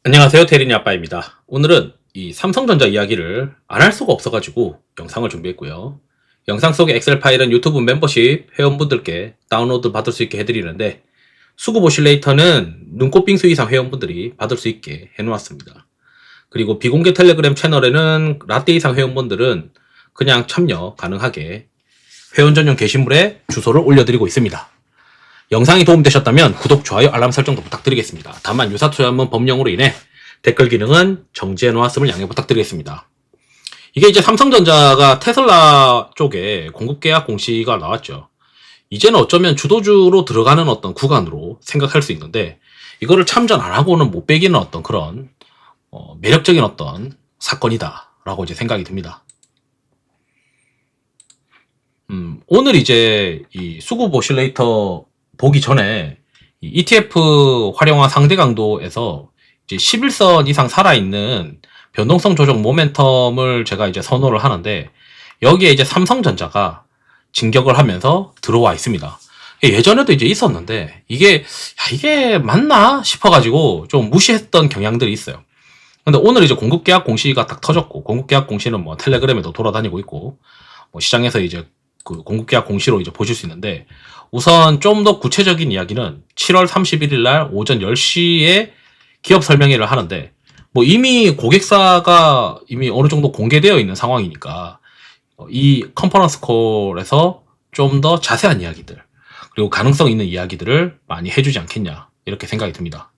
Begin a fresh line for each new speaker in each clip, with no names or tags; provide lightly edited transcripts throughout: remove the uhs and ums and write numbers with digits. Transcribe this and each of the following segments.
안녕하세요. 대리니 아빠입니다. 오늘은 이 삼성전자 이야기를 안 할 수가 없어가지고 영상을 준비했고요. 영상 속의 엑셀 파일은 유튜브 멤버십 회원분들께 다운로드 받을 수 있게 해드리는데 수급 오실레이터는 눈꽃빙수 이상 회원분들이 받을 수 있게 해놓았습니다. 그리고 비공개 텔레그램 채널에는 라떼 이상 회원분들은 그냥 참여 가능하게 회원 전용 게시물에 주소를 올려드리고 있습니다. 영상이 도움되셨다면 구독, 좋아요, 알람 설정도 부탁드리겠습니다. 다만 유사투자문 법령으로 인해 댓글 기능은 정지해 놓았음을 양해 부탁드리겠습니다. 이게 이제 삼성전자가 테슬라 쪽에 공급 계약 공시가 나왔죠. 이제는 어쩌면 주도주로 들어가는 어떤 구간으로 생각할 수 있는데 이거를 참전 안 하고는 못 빼기는 어떤 그런 매력적인 어떤 사건이다라고 이제 생각이 듭니다. 오늘 이제 이 수급 오실레이터 보기 전에 ETF 활용화 상대 강도에서 이제 11선 이상 살아있는 변동성 조정 모멘텀을 제가 이제 선호를 하는데 여기에 이제 삼성전자가 진격을 하면서 들어와 있습니다. 예전에도 이제 있었는데 이게 맞나 싶어가지고 좀 무시했던 경향들이 있어요. 근데 오늘 이제 공급 계약 공시가 딱 터졌고 공급 계약 공시는 뭐 텔레그램에도 돌아다니고 있고 뭐 시장에서 이제 그 공급 계약 공시로 이제 보실 수 있는데 우선 좀 더 구체적인 이야기는 7월 31일 날 오전 10시에 기업 설명회를 하는데 뭐 이미 고객사가 이미 어느 정도 공개되어 있는 상황이니까 이 컨퍼런스 콜에서 좀 더 자세한 이야기들 그리고 가능성 있는 이야기들을 많이 해주지 않겠냐 이렇게 생각이 듭니다.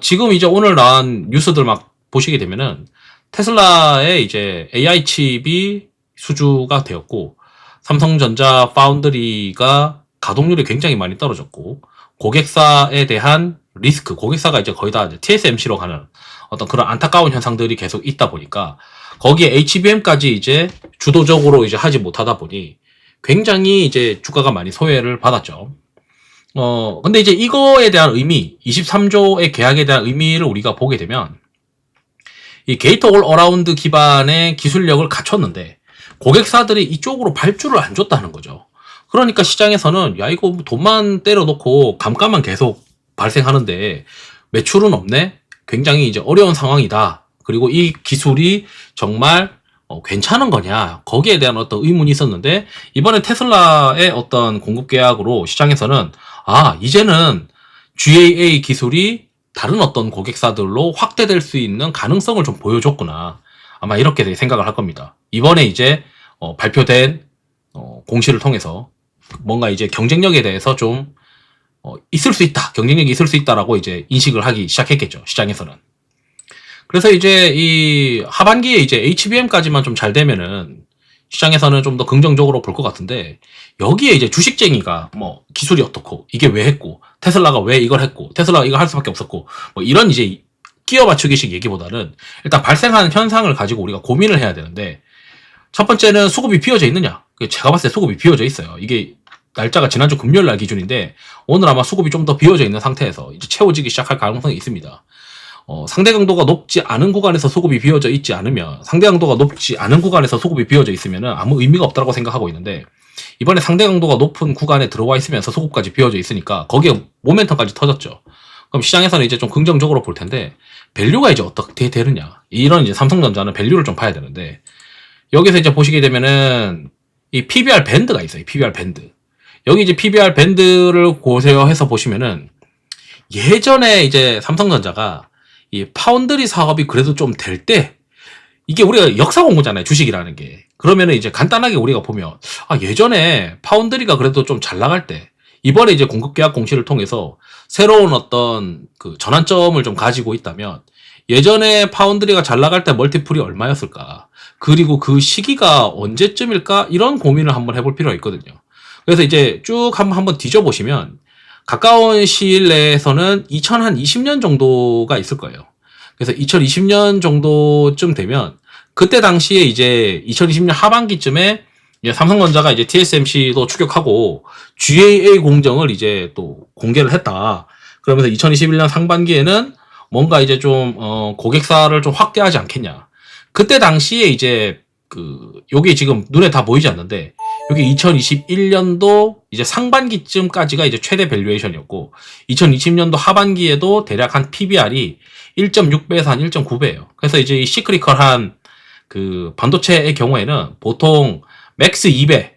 지금 이제 오늘 나온 뉴스들 막 보시게 되면은 테슬라의 이제 AI 칩이 수주가 되었고 삼성전자 파운드리가 가동률이 굉장히 많이 떨어졌고 고객사에 대한 리스크, 고객사가 이제 거의 다 이제 TSMC로 가는 어떤 그런 안타까운 현상들이 계속 있다 보니까 거기에 HBM까지 이제 주도적으로 이제 하지 못하다 보니 굉장히 이제 주가가 많이 소외를 받았죠. 근데 이제 이거에 대한 의미, 23조의 계약에 대한 의미를 우리가 보게 되면 이 게이트 올 어라운드 기반의 기술력을 갖췄는데 고객사들이 이쪽으로 발주를 안 줬다는 거죠. 그러니까 시장에서는 야 이거 돈만 때려놓고 감가만 계속 발생하는데 매출은 없네? 굉장히 이제 어려운 상황이다. 그리고 이 기술이 정말 괜찮은 거냐 거기에 대한 어떤 의문이 있었는데 이번에 테슬라의 어떤 공급 계약으로 시장에서는 이제는 GAA 기술이 다른 어떤 고객사들로 확대될 수 있는 가능성을 좀 보여줬구나. 아마 이렇게 생각을 할 겁니다. 이번에 이제 발표된 공시를 통해서 뭔가 이제 경쟁력에 대해서 좀 있을 수 있다. 경쟁력이 있을 수 있다라고 이제 인식을 하기 시작했겠죠. 시장에서는. 그래서 이제 이 하반기에 이제 HBM까지만 좀 잘 되면은 시장에서는 좀 더 긍정적으로 볼 것 같은데 여기에 이제 주식쟁이가 뭐 기술이 어떻고 이게 왜 했고 테슬라가 왜 이걸 했고 테슬라가 이걸 할 수밖에 없었고 뭐 이런 이제 끼워 맞추기식 얘기보다는 일단 발생하는 현상을 가지고 우리가 고민을 해야 되는데 첫 번째는 수급이 비어져 있느냐. 제가 봤을 때 수급이 비어져 있어요. 이게 날짜가 지난주 금요일 날 기준인데 오늘 아마 수급이 좀 더 비어져 있는 상태에서 이제 채워지기 시작할 가능성이 있습니다. 상대 강도가 높지 않은 구간에서 수급이 비어져 있지 않으면 상대 강도가 높지 않은 구간에서 수급이 비어져 있으면은 아무 의미가 없다고 생각하고 있는데 이번에 상대 강도가 높은 구간에 들어와 있으면서 수급까지 비어져 있으니까 거기에 모멘텀까지 터졌죠. 그럼 시장에서는 이제 좀 긍정적으로 볼 텐데 밸류가 이제 어떻게 되느냐 이런 이제 삼성전자는 밸류를 좀 봐야 되는데 여기서 이제 보시게 되면은 이 PBR 밴드가 있어요. PBR 밴드 여기 이제 PBR 밴드를 고려해서 보시면은 예전에 이제 삼성전자가 이 파운드리 사업이 그래도 좀 될 때 이게 우리가 역사 공부잖아요. 주식이라는 게. 그러면은 이제 간단하게 우리가 보면 예전에 파운드리가 그래도 좀 잘 나갈 때 이번에 이제 공급 계약 공시를 통해서 새로운 어떤 그 전환점을 좀 가지고 있다면 예전에 파운드리가 잘 나갈 때 멀티플이 얼마였을까? 그리고 그 시기가 언제쯤일까? 이런 고민을 한번 해볼 필요가 있거든요. 그래서 이제 쭉 한번 뒤져보시면 가까운 시일 내에서는 2020년 정도가 있을 거예요. 그래서 2020년 정도쯤 되면 그때 당시에 이제 2020년 하반기쯤에 이제 삼성전자가 이제 TSMC도 추격하고 GAA 공정을 이제 또 공개를 했다. 그러면서 2021년 상반기에는 뭔가 이제 좀 고객사를 좀 확대하지 않겠냐. 그때 당시에 이제 요게 지금 눈에 다 보이지 않는데 이게 2021년도 이제 상반기쯤까지가 이제 최대 밸류에이션이었고 2020년도 하반기에도 대략 한 PBR이 1.6배에서 한 1.9배예요. 그래서 이제 이 시크리컬한 그 반도체의 경우에는 보통 맥스 2배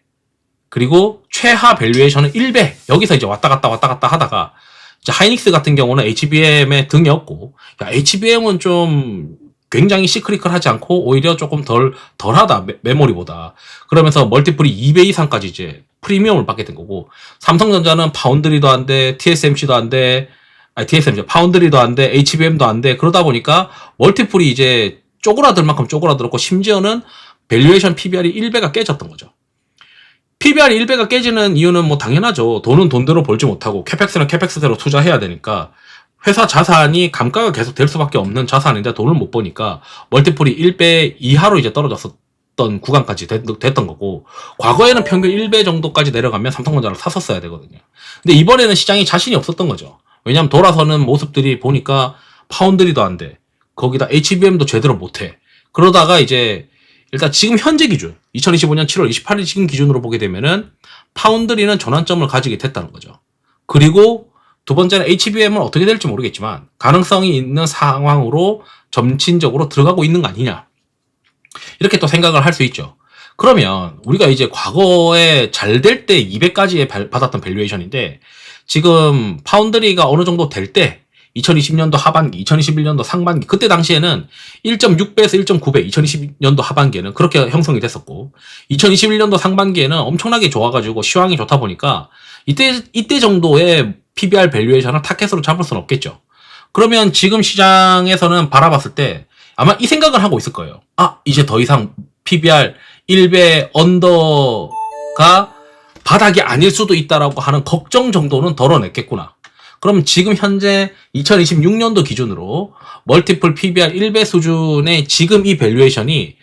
그리고 최하 밸류에이션은 1배 여기서 이제 왔다 갔다 하다가 이제 하이닉스 같은 경우는 HBM에 등이었고 HBM은 좀 굉장히 시크리컬하지 않고 오히려 조금 덜하다 메모리보다 그러면서 멀티플이 2배 이상까지 이제 프리미엄을 받게 된 거고 삼성전자는 파운드리도 안 돼, TSMC도 안 돼, TSMC 파운드리도 안 돼, HBM도 안 돼. 그러다 보니까 멀티플이 이제 쪼그라들 만큼 쪼그라들었고 심지어는 밸류에이션 PBR이 1배가 깨졌던 거죠. PBR이 1배가 깨지는 이유는 뭐 당연하죠. 돈은 돈대로 벌지 못하고 캐펙스는 캐펙스대로 투자해야 되니까 회사 자산이 감가가 계속 될 수밖에 없는 자산인데 돈을 못 버니까 멀티플이 1배 이하로 이제 떨어졌었던 구간까지 됐던 거고 과거에는 평균 1배 정도까지 내려가면 삼성전자를 샀었어야 되거든요. 근데 이번에는 시장이 자신이 없었던 거죠. 왜냐하면 돌아서는 모습들이 보니까 파운드리도 안 돼. 거기다 HBM도 제대로 못 해. 그러다가 이제 일단 지금 현재 기준 2025년 7월 28일 지금 기준으로 보게 되면은 파운드리는 전환점을 가지게 됐다는 거죠. 그리고 두 번째는 HBM은 어떻게 될지 모르겠지만 가능성이 있는 상황으로 점진적으로 들어가고 있는 거 아니냐. 이렇게 또 생각을 할 수 있죠. 그러면 우리가 이제 과거에 잘 될 때 200까지 받았던 밸류에이션인데 지금 파운드리가 어느 정도 될 때 2020년도 하반기, 2021년도 상반기 그때 당시에는 1.6배에서 1.9배 2020년도 하반기에는 그렇게 형성이 됐었고 2021년도 상반기에는 엄청나게 좋아가지고 시황이 좋다 보니까 이때 정도의 PBR 밸류에이션을 타켓으로 잡을 수는 없겠죠. 그러면 지금 시장에서는 바라봤을 때 아마 이 생각을 하고 있을 거예요. 이제 더 이상 PBR 1배 언더가 바닥이 아닐 수도 있다라고 하는 걱정 정도는 덜어냈겠구나. 그럼 지금 현재 2026년도 기준으로 멀티플 PBR 1배 수준의 지금 이 밸류에이션이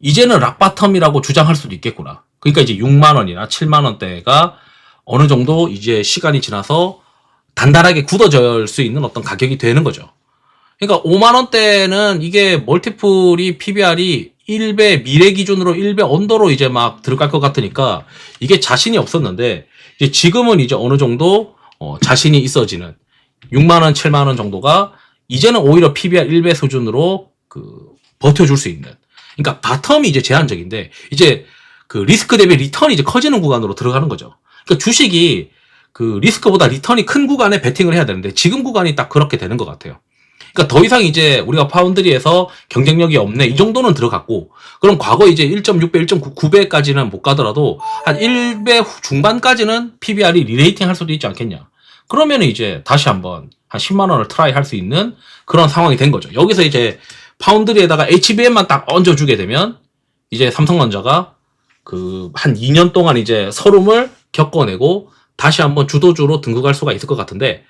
이제는 락바텀이라고 주장할 수도 있겠구나. 그러니까 이제 6만 원이나 7만 원대가 어느 정도 이제 시간이 지나서 단단하게 굳어질 수 있는 어떤 가격이 되는 거죠. 그러니까 5만 원대는 이게 멀티플이 PBR이 1배 미래 기준으로 1배 언더로 이제 막 들어갈 것 같으니까 이게 자신이 없었는데 이제 지금은 이제 어느 정도 자신이 있어지는 6만 원, 7만 원 정도가 이제는 오히려 PBR 1배 수준으로 버텨줄 수 있는. 그러니까 바텀이 이제 제한적인데 이제 그 리스크 대비 리턴이 이제 커지는 구간으로 들어가는 거죠. 그러니까 주식이 그 리스크보다 리턴이 큰 구간에 베팅을 해야 되는데 지금 구간이 딱 그렇게 되는 것 같아요. 그러니까 더 이상 이제 우리가 파운드리에서 경쟁력이 없네 이 정도는 들어갔고 그럼 과거 이제 1.6배, 1.9배까지는 못 가더라도 한 1배 중반까지는 PBR이 리레이팅 할 수도 있지 않겠냐. 그러면 이제 다시 한번 한 10만 원을 트라이 할 수 있는 그런 상황이 된 거죠. 여기서 이제 파운드리에다가 HBM만 딱 얹어주게 되면 이제 삼성전자가 한 2년 동안 이제 서름을 겪어내고 다시 한번 주도주로 등극할 수가 있을 것 같은데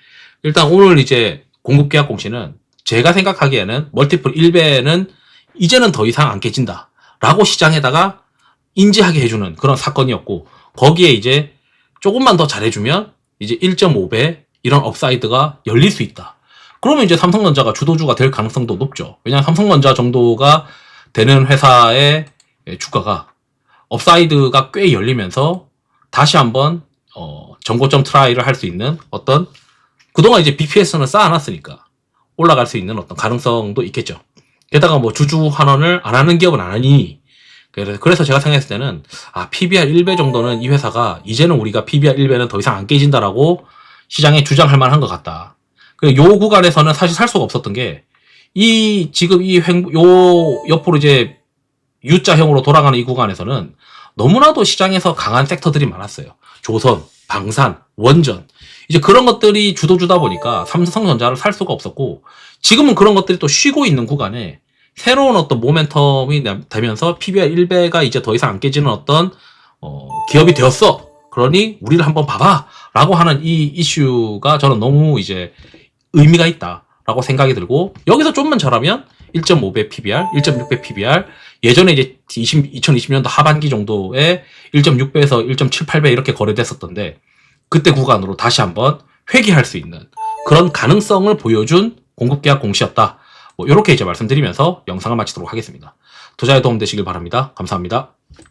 일단 오늘 이제 공급계약 공시는 제가 생각하기에는 멀티플 1배는 이제는 더 이상 안 깨진다 라고 시장에다가 인지하게 해주는 그런 사건이었고 거기에 이제 조금만 더 잘해주면 이제 1.5배 이런 업사이드가 열릴 수 있다. 그러면 이제 삼성전자가 주도주가 될 가능성도 높죠. 왜냐하면 삼성전자 정도가 되는 회사의 주가가 업사이드가 꽤 열리면서 다시 한번 정고점 트라이를 할 수 있는 어떤 그동안 이제 BPS는 쌓아놨으니까 올라갈 수 있는 어떤 가능성도 있겠죠. 게다가 뭐 주주 환원을 안 하는 기업은 안 하니 그래서 제가 생각했을 때는 PBR 1배 정도는 이 회사가 이제는 우리가 PBR 1배는 더 이상 안 깨진다라고 시장에 주장할 만한 것 같다. 그리고 요 구간에서는 사실 살 수가 없었던 게 지금 요 옆으로 이제 U자형으로 돌아가는 이 구간에서는 너무나도 시장에서 강한 섹터들이 많았어요. 조선, 방산, 원전. 이제 그런 것들이 주도주다 보니까 삼성전자를 살 수가 없었고 지금은 그런 것들이 또 쉬고 있는 구간에 새로운 어떤 모멘텀이 되면서 PBR 1배가 이제 더 이상 안 깨지는 어떤 기업이 되었어. 그러니 우리를 한번 봐봐 라고 하는 이 이슈가 저는 너무 이제 의미가 있다라고 생각이 들고 여기서 좀만 잘하면 1.5배 PBR, 1.6배 PBR 예전에 이제 2020년도 하반기 정도에 1.6배에서 1.78배 이렇게 거래됐었던데 그때 구간으로 다시 한번 회귀할 수 있는 그런 가능성을 보여준 공급계약 공시였다. 뭐 이렇게 이제 말씀드리면서 영상을 마치도록 하겠습니다. 투자에 도움 되시길 바랍니다. 감사합니다.